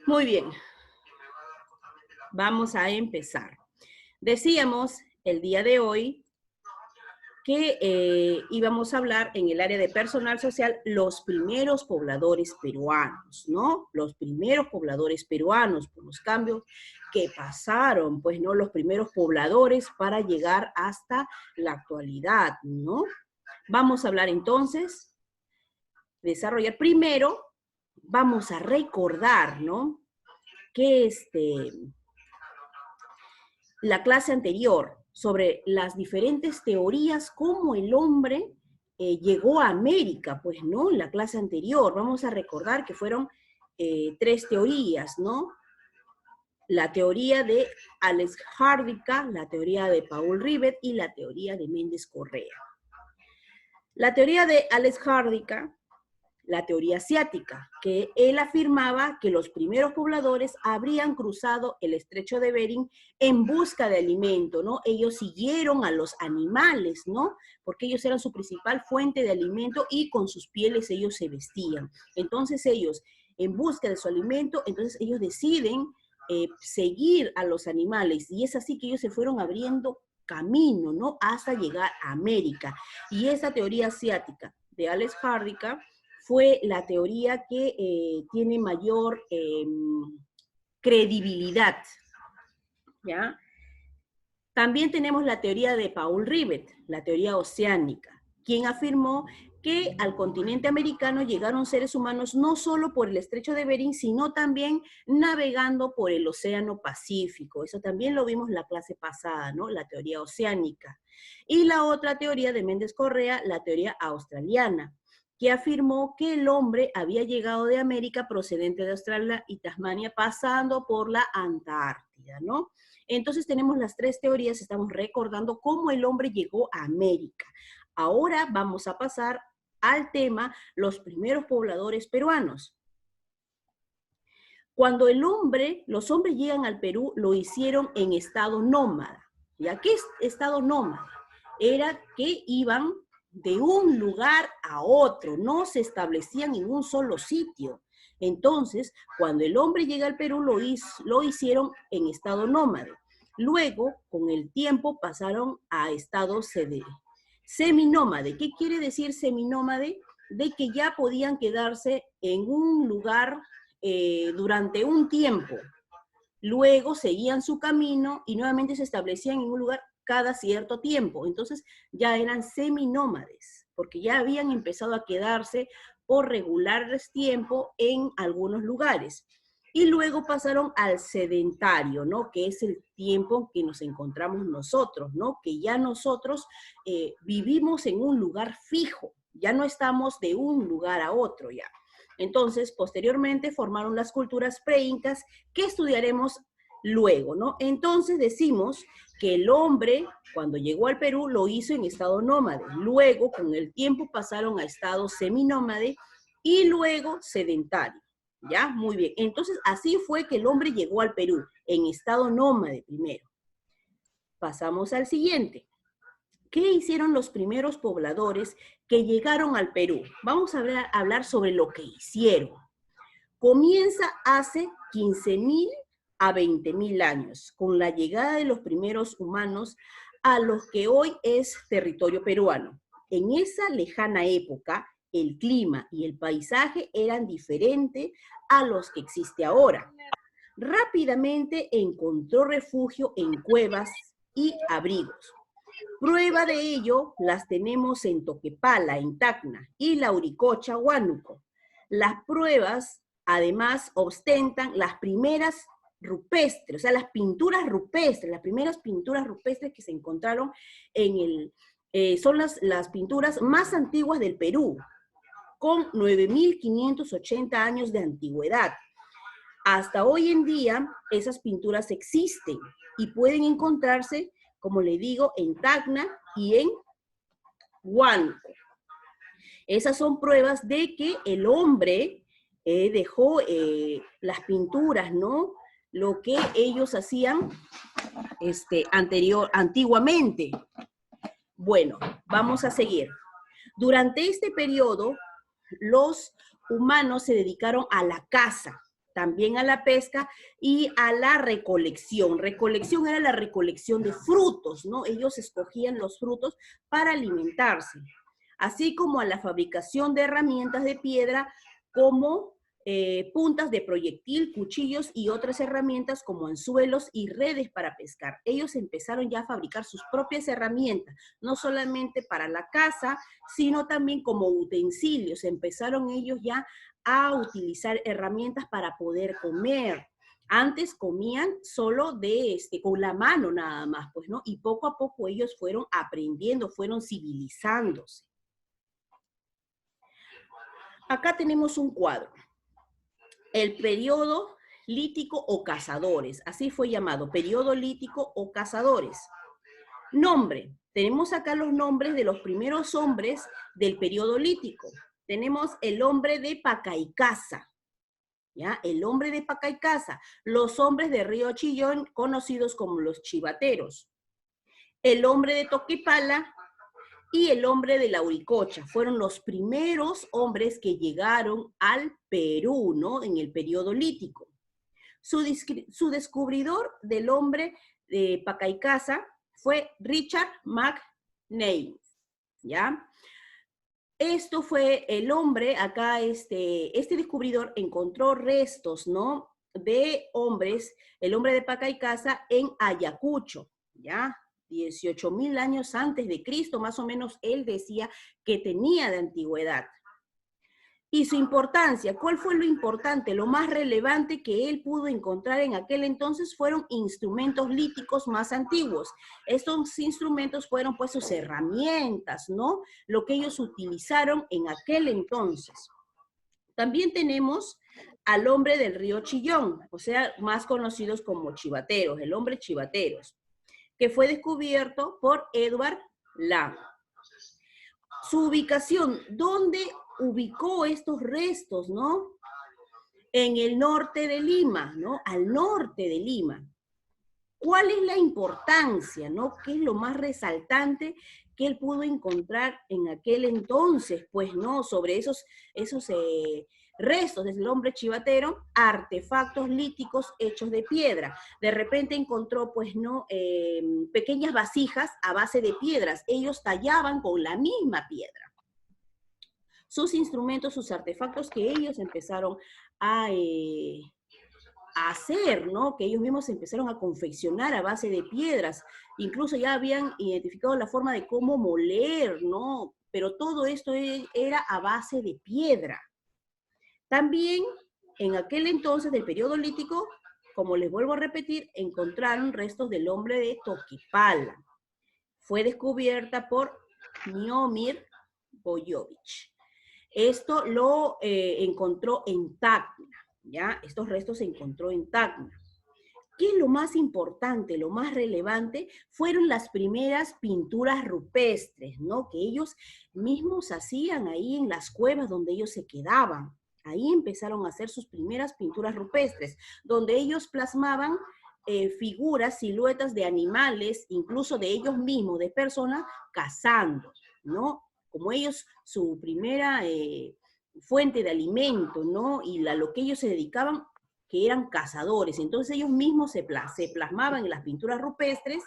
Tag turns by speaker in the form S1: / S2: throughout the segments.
S1: Muy bien, vamos a empezar. Decíamos el día de hoy que íbamos a hablar en el área de personal social los primeros pobladores peruanos, ¿no? Los primeros pobladores peruanos, por los cambios que pasaron, pues, ¿no? Los primeros pobladores para llegar hasta la actualidad, ¿no? Vamos a hablar entonces, desarrollar primero, vamos a recordar, ¿no? Que la clase anterior sobre las diferentes teorías, cómo el hombre llegó a América, pues, ¿no? En la clase anterior, vamos a recordar que fueron tres teorías, ¿no? La teoría de Alex Hardicka, la teoría de Paul Rivet y la teoría de Méndez Correa. La teoría de Alex Hardicka, la teoría asiática, que él afirmaba que los primeros pobladores habrían cruzado el estrecho de Bering en busca de alimento, ¿no? Ellos siguieron a los animales, ¿no? Porque ellos eran su principal fuente de alimento y con sus pieles ellos se vestían. Entonces ellos, en busca de su alimento, entonces ellos deciden seguir a los animales y es así que ellos se fueron abriendo camino, ¿no? Hasta llegar a América. Y esa teoría asiática de Alex Hardicka fue la teoría que tiene mayor credibilidad, ¿ya? También tenemos la teoría de Paul Rivet, la teoría oceánica, quien afirmó que al continente americano llegaron seres humanos no solo por el estrecho de Bering, sino también navegando por el océano Pacífico. Eso también lo vimos en la clase pasada, ¿no? La teoría oceánica. Y la otra teoría de Méndez Correa, la teoría australiana, que afirmó que el hombre había llegado de América procedente de Australia y Tasmania, pasando por la Antártida, ¿no? Entonces tenemos las tres teorías, estamos recordando cómo el hombre llegó a América. Ahora vamos a pasar al tema los primeros pobladores peruanos. Cuando los hombres llegan al Perú, lo hicieron en estado nómada. ¿Ya qué es estado nómada? Era que iban de un lugar a otro, no se establecían en un solo sitio. Entonces, cuando el hombre llega al Perú, lo hicieron en estado nómade. Luego, con el tiempo, pasaron a estado seminómade. ¿Qué quiere decir seminómade? De que ya podían quedarse en un lugar durante un tiempo. Luego seguían su camino y nuevamente se establecían en un lugar cada cierto tiempo. Entonces ya eran seminómades, porque ya habían empezado a quedarse por regulares tiempo en algunos lugares. Y luego pasaron al sedentario, ¿no? Que es el tiempo que nos encontramos nosotros, ¿no? Que ya nosotros vivimos en un lugar fijo, ya no estamos de un lugar a otro ya. Entonces, posteriormente formaron las culturas preincas que estudiaremos luego, ¿no? Entonces decimos que el hombre, cuando llegó al Perú, lo hizo en estado nómade. Luego, con el tiempo, pasaron a estado seminómade y luego sedentario. ¿Ya? Muy bien. Entonces, así fue que el hombre llegó al Perú, en estado nómade primero. Pasamos al siguiente. ¿Qué hicieron los primeros pobladores que llegaron al Perú? Vamos a hablar sobre lo que hicieron. Comienza hace 15.000 a 20.000 años, con la llegada de los primeros humanos a los que hoy es territorio peruano. En esa lejana época, el clima y el paisaje eran diferentes a los que existe ahora. Rápidamente encontró refugio en cuevas y abrigos. Prueba de ello las tenemos en Toquepala, en Tacna, y Lauricocha, Huánuco. Las pruebas, además, ostentan las primeras rupestres, o sea, las pinturas rupestres, las primeras pinturas rupestres que se encontraron son las pinturas más antiguas del Perú, con 9.580 años de antigüedad. Hasta hoy en día, esas pinturas existen y pueden encontrarse, como le digo, en Tacna y en Huánuco. Esas son pruebas de que el hombre dejó las pinturas, ¿no? Lo que ellos hacían antiguamente. Bueno, vamos a seguir. Durante este periodo, los humanos se dedicaron a la caza, también a la pesca y a la recolección. Recolección era la recolección de frutos, ¿no? Ellos escogían los frutos para alimentarse, así como a la fabricación de herramientas de piedra como puntas de proyectil, cuchillos y otras herramientas como anzuelos y redes para pescar. Ellos empezaron ya a fabricar sus propias herramientas, no solamente para la caza, sino también como utensilios. Empezaron ellos ya a utilizar herramientas para poder comer. Antes comían solo con la mano nada más, pues, ¿no? Y poco a poco ellos fueron aprendiendo, fueron civilizándose. Acá tenemos un cuadro. El periodo lítico o cazadores, así fue llamado, periodo lítico o cazadores. Nombre, tenemos acá los nombres de los primeros hombres del periodo lítico. Tenemos el hombre de Pacaicasa, ¿ya? El hombre de Pacaicasa, los hombres de Río Chillón, conocidos como los chivateros. El hombre de Toquepala y el hombre de Lauricocha. Fueron los primeros hombres que llegaron al Perú, ¿no? En el periodo lítico. Su descubridor del hombre de Pacaicasa fue Richard McNeill, ¿ya? Esto fue el hombre, acá este descubridor encontró restos, ¿no? De hombres, el hombre de Pacaicasa en Ayacucho, ¿ya? 18.000 años antes de Cristo, más o menos él decía que tenía de antigüedad. Y su importancia, ¿cuál fue lo importante? Lo más relevante que él pudo encontrar en aquel entonces fueron instrumentos líticos más antiguos. Estos instrumentos fueron pues sus herramientas, ¿no? Lo que ellos utilizaron en aquel entonces. También tenemos al hombre del río Chillón, o sea, más conocidos como chivateros, el hombre chivateros, que fue descubierto por Edward Lamb. Su ubicación, ¿dónde ubicó estos restos, no? En el norte de Lima, ¿no? Al norte de Lima. ¿Cuál es la importancia, no? ¿Qué es lo más resaltante que él pudo encontrar en aquel entonces, pues, ¿no? Sobre esos restos del hombre chivatero, artefactos líticos hechos de piedra. De repente encontró, pues, ¿no? Pequeñas vasijas a base de piedras. Ellos tallaban con la misma piedra. Sus instrumentos, sus artefactos que ellos empezaron a hacer, ¿no? Que ellos mismos empezaron a confeccionar a base de piedras. Incluso ya habían identificado la forma de cómo moler, ¿no? Pero todo esto era a base de piedra. También en aquel entonces del periodo lítico, como les vuelvo a repetir, encontraron restos del hombre de Toquepala. Fue descubierta por Miomir Boyovich. Esto lo encontró en Tacna, ¿ya? Estos restos se encontró en Tacna. ¿Qué es lo más importante, lo más relevante? Fueron las primeras pinturas rupestres, ¿no? Que ellos mismos hacían ahí en las cuevas donde ellos se quedaban. Ahí empezaron a hacer sus primeras pinturas rupestres, donde ellos plasmaban figuras, siluetas de animales, incluso de ellos mismos, de personas, cazando, ¿no? Como ellos, su primera fuente de alimento, ¿no? Y lo que ellos se dedicaban, que eran cazadores. Entonces ellos mismos se plasmaban en las pinturas rupestres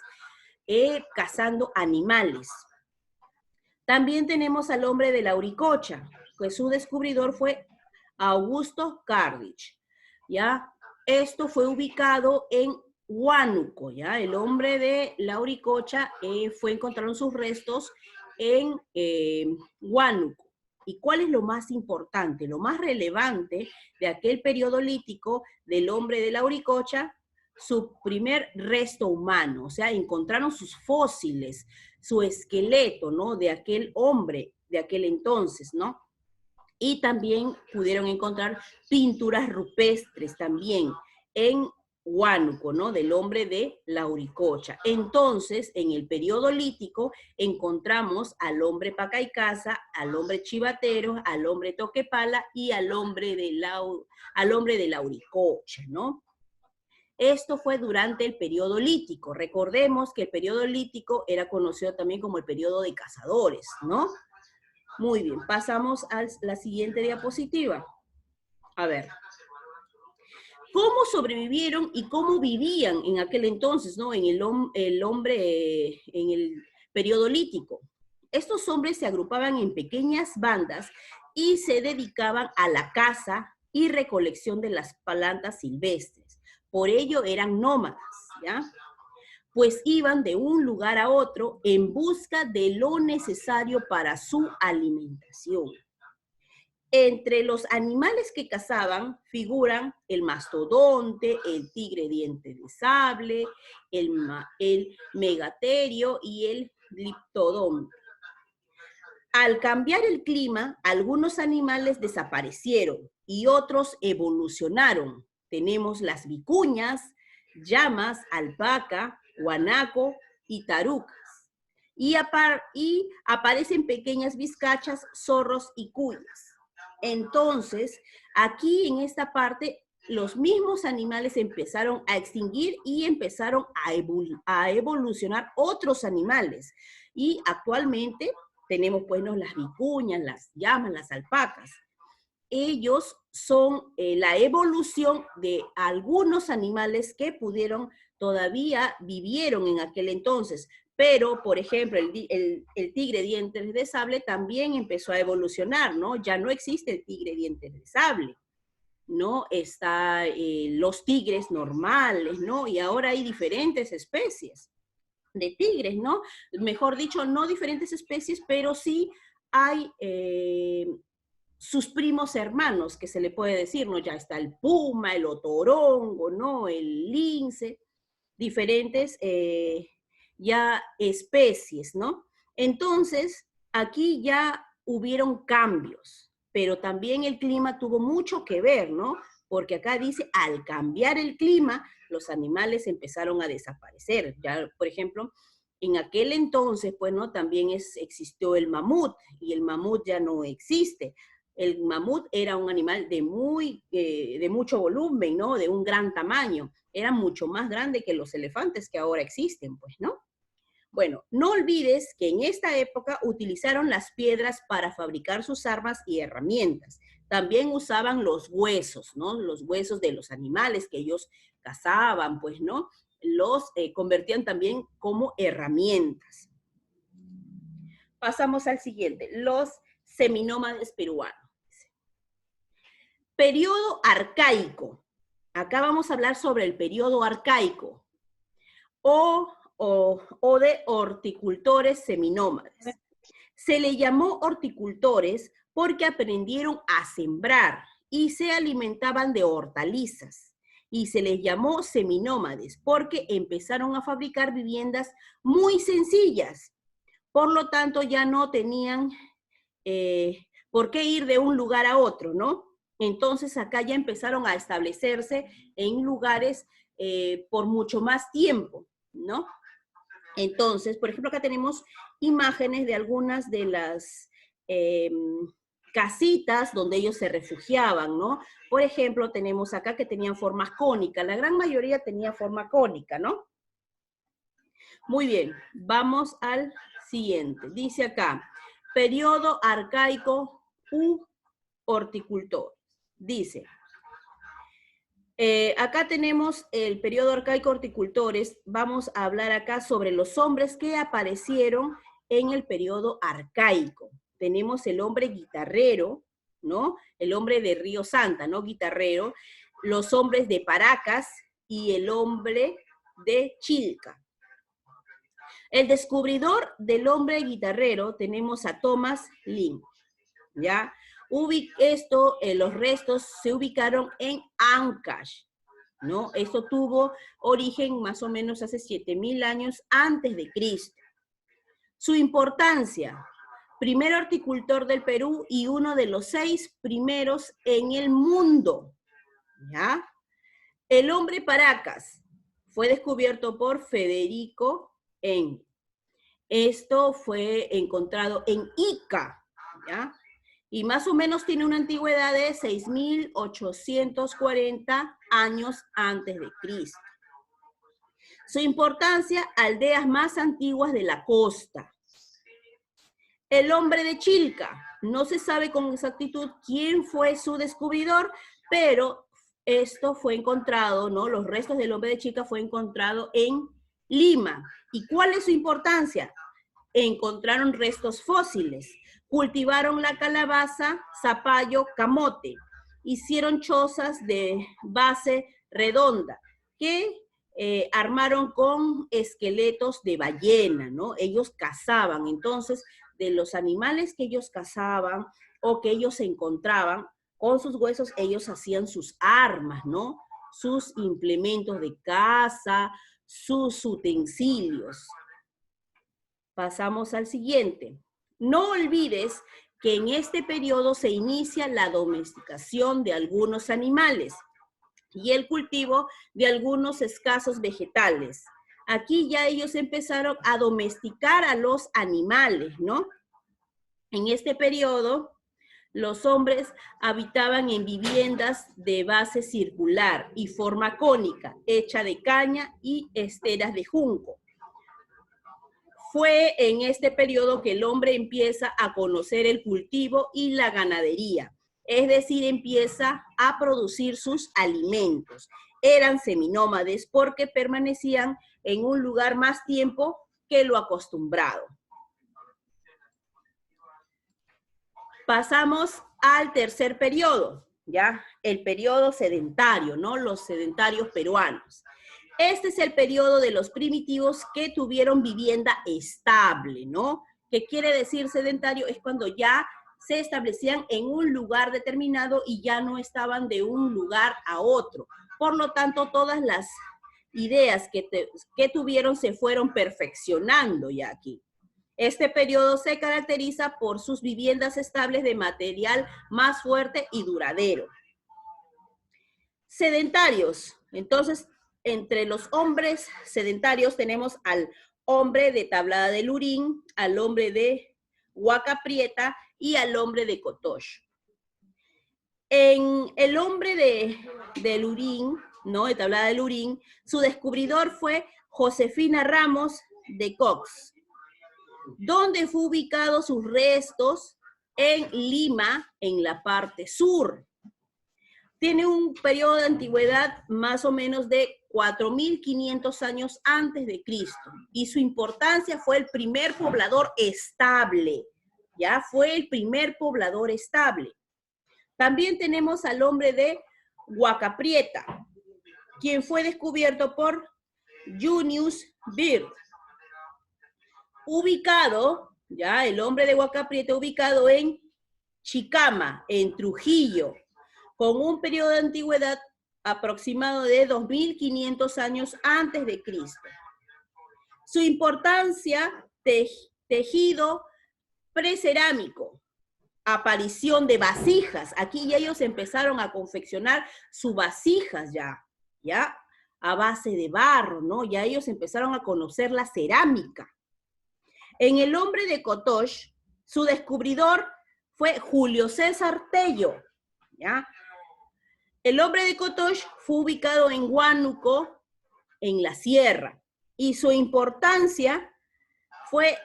S1: cazando animales. También tenemos al hombre de Lauricocha, que su descubridor fue Augusto Cardich, ¿ya? Esto fue ubicado en Huánuco, ¿ya? El hombre de Lauricocha encontraron sus restos en Huánuco. ¿Y cuál es lo más importante? Lo más relevante de aquel periodo lítico del hombre de Lauricocha, su primer resto humano, o sea, encontraron sus fósiles, su esqueleto, ¿no? De aquel hombre de aquel entonces, ¿no? Y también pudieron encontrar pinturas rupestres también en Huánuco, ¿no? Del hombre de Lauricocha. Entonces, en el periodo lítico, encontramos al hombre Pacaicasa, al hombre chivatero, al hombre Toquepala y al hombre de Lauricocha, ¿no? Esto fue durante el periodo lítico. Recordemos que el periodo lítico era conocido también como el periodo de cazadores, ¿no? Muy bien, pasamos a la siguiente diapositiva. A ver. ¿Cómo sobrevivieron y cómo vivían en aquel entonces, ¿no? En el hombre, en el periodo lítico. Estos hombres se agrupaban en pequeñas bandas y se dedicaban a la caza y recolección de las plantas silvestres. Por ello eran nómadas, ¿ya? Pues iban de un lugar a otro en busca de lo necesario para su alimentación. Entre los animales que cazaban figuran el mastodonte, el tigre diente de sable, el megaterio y el gliptodonte. Al cambiar el clima, algunos animales desaparecieron y otros evolucionaron. Tenemos las vicuñas, llamas, alpaca, guanaco y tarucas. Y aparecen pequeñas vizcachas, zorros y cuyas. Entonces, aquí en esta parte, los mismos animales empezaron a extinguir y empezaron a evolucionar otros animales. Y actualmente tenemos pues las vicuñas, las llamas, las alpacas. Ellos son la evolución de algunos animales que todavía vivieron en aquel entonces. Pero, por ejemplo, el tigre dientes de sable también empezó a evolucionar, ¿no? Ya no existe el tigre dientes de sable, ¿no? Está los tigres normales, ¿no? Y ahora hay diferentes especies de tigres, ¿no? Mejor dicho, no diferentes especies, pero sí hay sus primos hermanos, que se le puede decir, ¿no? Ya está el puma, el otorongo, ¿no? El lince, diferentes ya especies, ¿no? Entonces, aquí ya hubieron cambios, pero también el clima tuvo mucho que ver, ¿no? Porque acá dice, al cambiar el clima, los animales empezaron a desaparecer. Ya, por ejemplo, en aquel entonces, pues, ¿no? También existió el mamut, y el mamut ya no existe. El mamut era un animal de mucho volumen, ¿no? De un gran tamaño. Era mucho más grande que los elefantes que ahora existen, pues, ¿no? Bueno, no olvides que en esta época utilizaron las piedras para fabricar sus armas y herramientas. También usaban los huesos, ¿no? Los huesos de los animales que ellos cazaban, pues, ¿no? Los convertían también como herramientas. Pasamos al siguiente, los seminómades peruanos. Periodo arcaico. Acá vamos a hablar sobre el periodo arcaico o de horticultores seminómades. Se le llamó horticultores porque aprendieron a sembrar y se alimentaban de hortalizas. Y se les llamó seminómades porque empezaron a fabricar viviendas muy sencillas. Por lo tanto, ya no tenían por qué ir de un lugar a otro, ¿no? Entonces acá ya empezaron a establecerse en lugares por mucho más tiempo, ¿no? Entonces, por ejemplo, acá tenemos imágenes de algunas de las casitas donde ellos se refugiaban, ¿no? Por ejemplo, tenemos acá que tenían forma cónica, la gran mayoría tenía forma cónica, ¿no? Muy bien, vamos al siguiente. Dice acá, periodo arcaico u horticultor. Dice, acá tenemos el periodo arcaico horticultores. Vamos a hablar acá sobre los hombres que aparecieron en el periodo arcaico. Tenemos el hombre guitarrero, ¿no? El hombre de Río Santa, ¿no? Guitarrero. Los hombres de Paracas y el hombre de Chilca. El descubridor del hombre guitarrero tenemos a Thomas Lynn, ¿ya? Los restos se ubicaron en Ancash, ¿no? Esto tuvo origen más o menos hace 7.000 años antes de Cristo. Su importancia, primer horticultor del Perú y uno de los 6 primeros en el mundo, ¿ya? El hombre Paracas fue descubierto por Federico Engle. Esto fue encontrado en Ica, ¿ya? Y más o menos tiene una antigüedad de 6.840 años antes de Cristo. Su importancia, aldeas más antiguas de la costa. El hombre de Chilca, no se sabe con exactitud quién fue su descubridor, pero esto fue encontrado, ¿no? Los restos del hombre de chica fue encontrado en Lima. ¿Y cuál es su importancia? Encontraron restos fósiles, cultivaron la calabaza, zapallo, camote, hicieron chozas de base redonda que armaron con esqueletos de ballena, ¿no? Ellos cazaban, entonces, de los animales que ellos cazaban o que ellos encontraban, con sus huesos ellos hacían sus armas, ¿no? Sus implementos de caza, sus utensilios. Pasamos al siguiente. No olvides que en este periodo se inicia la domesticación de algunos animales y el cultivo de algunos escasos vegetales. Aquí ya ellos empezaron a domesticar a los animales, ¿no? En este periodo, los hombres habitaban en viviendas de base circular y forma cónica, hecha de caña y esteras de junco. Fue en este periodo que el hombre empieza a conocer el cultivo y la ganadería, es decir, empieza a producir sus alimentos. Eran seminómades porque permanecían en un lugar más tiempo que lo acostumbrado. Pasamos al tercer periodo, ¿ya? El periodo sedentario, ¿no? Los sedentarios peruanos. Este es el periodo de los primitivos que tuvieron vivienda estable, ¿no? ¿Qué quiere decir sedentario? Es cuando ya se establecían en un lugar determinado y ya no estaban de un lugar a otro. Por lo tanto, todas las ideas que tuvieron se fueron perfeccionando ya aquí. Este periodo se caracteriza por sus viviendas estables de material más fuerte y duradero. Sedentarios. Entonces, entre los hombres sedentarios tenemos al hombre de Tablada de Lurín, al hombre de Huaca Prieta y al hombre de Cotox. En el hombre de Lurín, ¿no? De Tablada de Lurín, su descubridor fue Josefina Ramos de Cox, donde fue ubicado sus restos en Lima, en la parte sur. Tiene un periodo de antigüedad más o menos de 4.500 años antes de Cristo. Y su importancia fue el primer poblador estable. Ya fue el primer poblador estable. También tenemos al hombre de Huaca Prieta, quien fue descubierto por Junius Bird. Ubicado, ya, el hombre de Huaca Prieta ubicado en Chicama, en Trujillo, con un periodo de antigüedad aproximado de 2.500 años antes de Cristo. Su importancia, tejido precerámico, aparición de vasijas. Aquí ya ellos empezaron a confeccionar sus vasijas ya, a base de barro, ¿no? Ya ellos empezaron a conocer la cerámica. En el hombre de Cotox, su descubridor fue Julio César Tello, ¿ya? El hombre de Cotox fue ubicado en Huánuco, en la sierra, y su importancia fue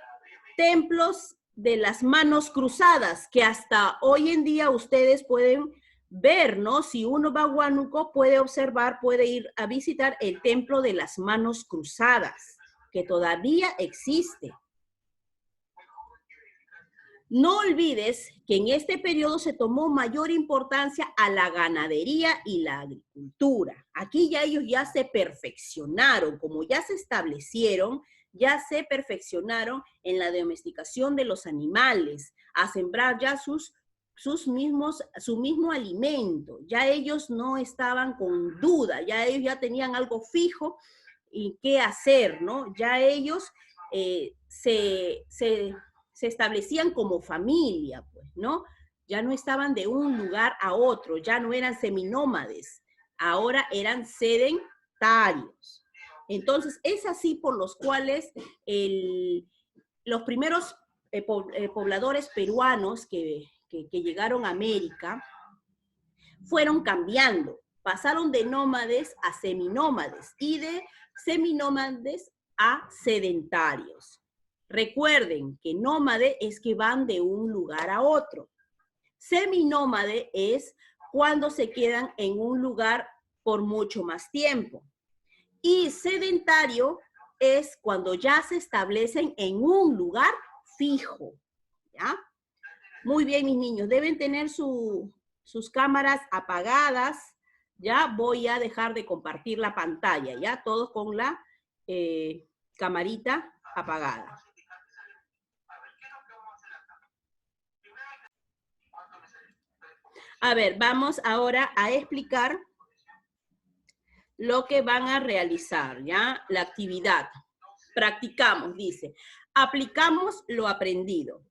S1: templos de las manos cruzadas, que hasta hoy en día ustedes pueden ver, ¿no? Si uno va a Huánuco, puede observar, puede ir a visitar el templo de las manos cruzadas, que todavía existe. No olvides que en este periodo se tomó mayor importancia a la ganadería y la agricultura. Aquí ya ellos ya se perfeccionaron, como ya se establecieron, ya se perfeccionaron en la domesticación de los animales, a sembrar ya su mismo alimento. Ya ellos no estaban con duda, ya ellos ya tenían algo fijo y qué hacer, ¿no? Ya ellos se establecían como familia, pues, ¿no? Ya no estaban de un lugar a otro, ya no eran seminómades, ahora eran sedentarios. Entonces, es así por los cuales los primeros pobladores peruanos que llegaron a América fueron cambiando, pasaron de nómades a seminómades y de seminómades a sedentarios. Recuerden que nómade es que van de un lugar a otro. Seminómade es cuando se quedan en un lugar por mucho más tiempo. Y sedentario es cuando ya se establecen en un lugar fijo, ¿ya? Muy bien, mis niños, deben tener sus cámaras apagadas, ¿ya? Voy a dejar de compartir la pantalla, ¿ya? Todos con la camarita apagada. A ver, vamos ahora a explicar lo que van a realizar, ¿ya? La actividad. Practicamos, dice. Aplicamos lo aprendido.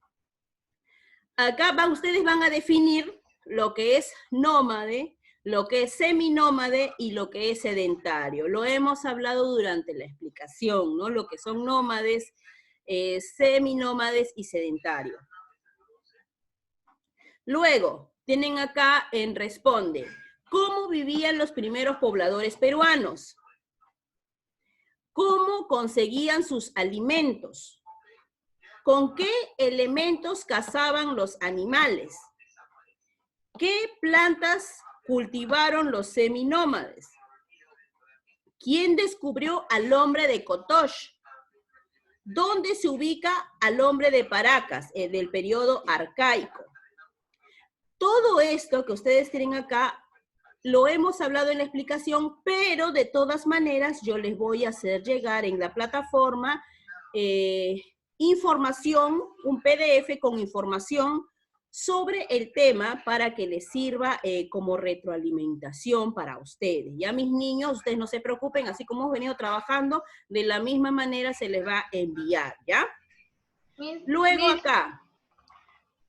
S1: Acá ustedes van a definir lo que es nómade, lo que es seminómade y lo que es sedentario. Lo hemos hablado durante la explicación, ¿no? Lo que son nómades, seminómades y sedentarios. Luego, tienen acá en responde, ¿cómo vivían los primeros pobladores peruanos? ¿Cómo conseguían sus alimentos? ¿Con qué elementos cazaban los animales? ¿Qué plantas cultivaron los seminómades? ¿Quién descubrió al hombre de Kotosh? ¿Dónde se ubica al hombre de Paracas, del periodo arcaico? Todo esto que ustedes tienen acá lo hemos hablado en la explicación, pero de todas maneras yo les voy a hacer llegar en la plataforma información, un PDF con información sobre el tema para que les sirva como retroalimentación para ustedes. Ya mis niños, ustedes no se preocupen, así como hemos venido trabajando, de la misma manera se les va a enviar, ¿ya? Luego acá,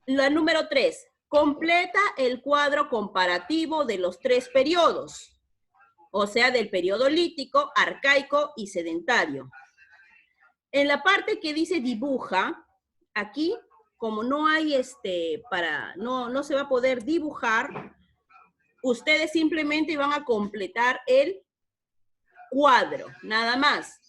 S1: la número 3. Completa el cuadro comparativo de los 3 periodos, o sea, del periodo lítico, arcaico y sedentario. En la parte que dice dibuja, aquí, como no hay no se va a poder dibujar, ustedes simplemente van a completar el cuadro, nada más.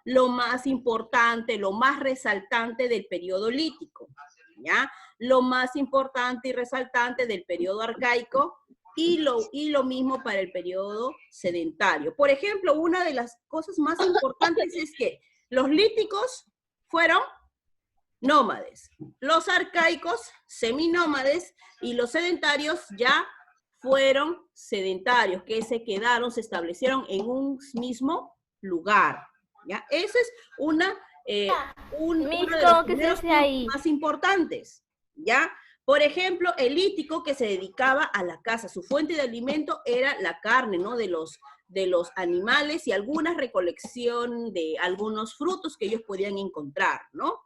S1: Lo más importante, lo más resaltante del periodo lítico, ¿ya? Lo más importante y resaltante del periodo arcaico y lo mismo para el periodo sedentario. Por ejemplo, una de las cosas más importantes es que los líticos fueron nómades, los arcaicos seminómades y los sedentarios ya fueron sedentarios, que se quedaron, se establecieron en un mismo lugar. ¿Ya? Esa es uno de los primeros puntos más importantes. ¿Ya? Por ejemplo, el lítico que se dedicaba a la caza, su fuente de alimento era la carne, ¿no? De los animales y alguna recolección de algunos frutos que ellos podían encontrar, ¿no?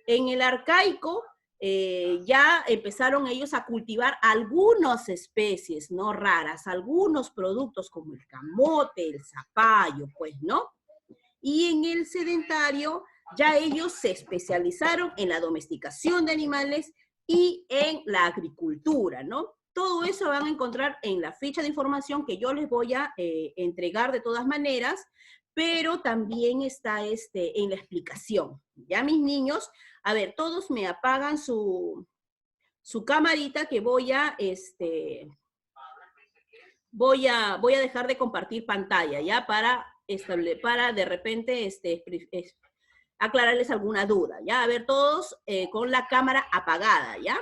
S1: En el arcaico ya empezaron ellos a cultivar algunas especies, ¿no? Raras, algunos productos como el camote, el zapallo, pues, ¿no? Y en el sedentario ya ellos se especializaron en la domesticación de animales y en la agricultura, ¿no? Todo eso van a encontrar en la ficha de información que yo les voy a entregar de todas maneras, pero también está en la explicación. Ya mis niños, a ver, todos me apagan su camarita que voy a dejar de compartir pantalla, ¿ya? Para de repente aclararles alguna duda, ¿ya? A ver, todos con la cámara apagada, ¿ya?